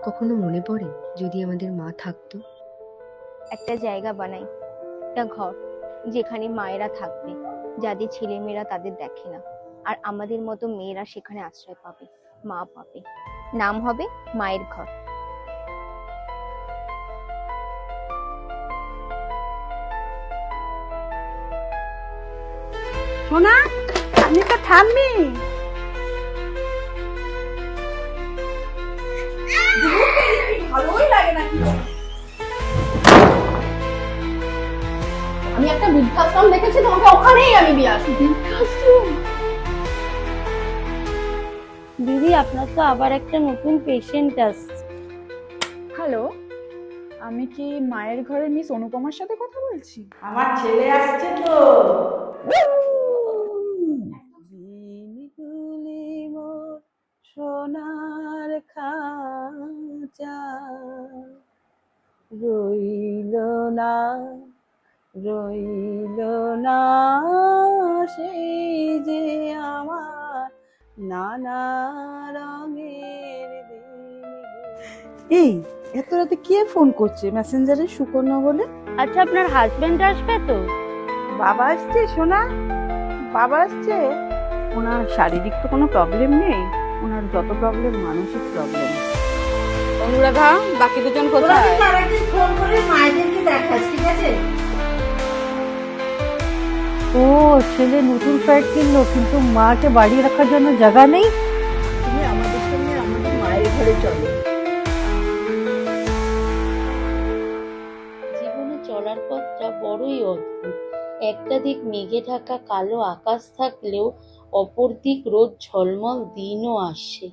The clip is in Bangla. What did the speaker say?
কখনো মনে পড়ে যদি আমাদের মা থাকতো? একটা জায়গা বানাই, একটা ঘর যেখানে মায়েরা থাকবে, যাদের ছেলেমেয়েরা তাদের দেখে না, আর আমাদের মতো মেয়েরা সেখানে আশ্রয় পাবে, মা পাবে। নাম হবে মায়ের ঘর। সোনা, আমি তো ঠাম্মি। ভালোই লাগে না কি? আমি একটা বৃদ্ধাশ্রম দেখেছি, তোমাকে ওখানেই আমি দিয়ে আসি। বৃদ্ধাশ্রম? দিদি, আপনার তো আবার একটা নতুন পেশেন্ট আসছে। হ্যালো, আমি কি মায়ের ঘরের মিস অনুপমার সাথে কথা বলছি? আমার ছেলে আসছে তো। সোনার খাঁচা রইল না, রইল না সেই যে আমার নানা রঙের দিন। এই এত রাতে কে ফোন করছে মেসেঞ্জারে? সুকন্যা বলে। আচ্ছা, আপনার হাজবেন্ড আসবে তো? বাবা আসছে সোনা, বাবা আসছে। ওনার শারীরিক তো কোনো প্রবলেম নেই, ওনার যত প্রবলেম মানসিক প্রবলেম। অনুরাধা, বাকি দুজন কোথায়? ফোন করে মায়েদেরকে দেখাস, ঠিক আছে? ও, ছেলে নতুন ফ্ল্যাট কিনলো কিন্তু মাকে বাড়ি রাখার জন্য জায়গা নেই। তুমি আমাদের সঙ্গে আমাদের মায়ের ঘরে চলো। জীবনে চলার পথটা বড়ই অদ্ভুত। একটা দিক মেঘে ঢাকা কালো আকাশ থাকলেও অপর দিক রোদ ঝলমল দিনও আসে।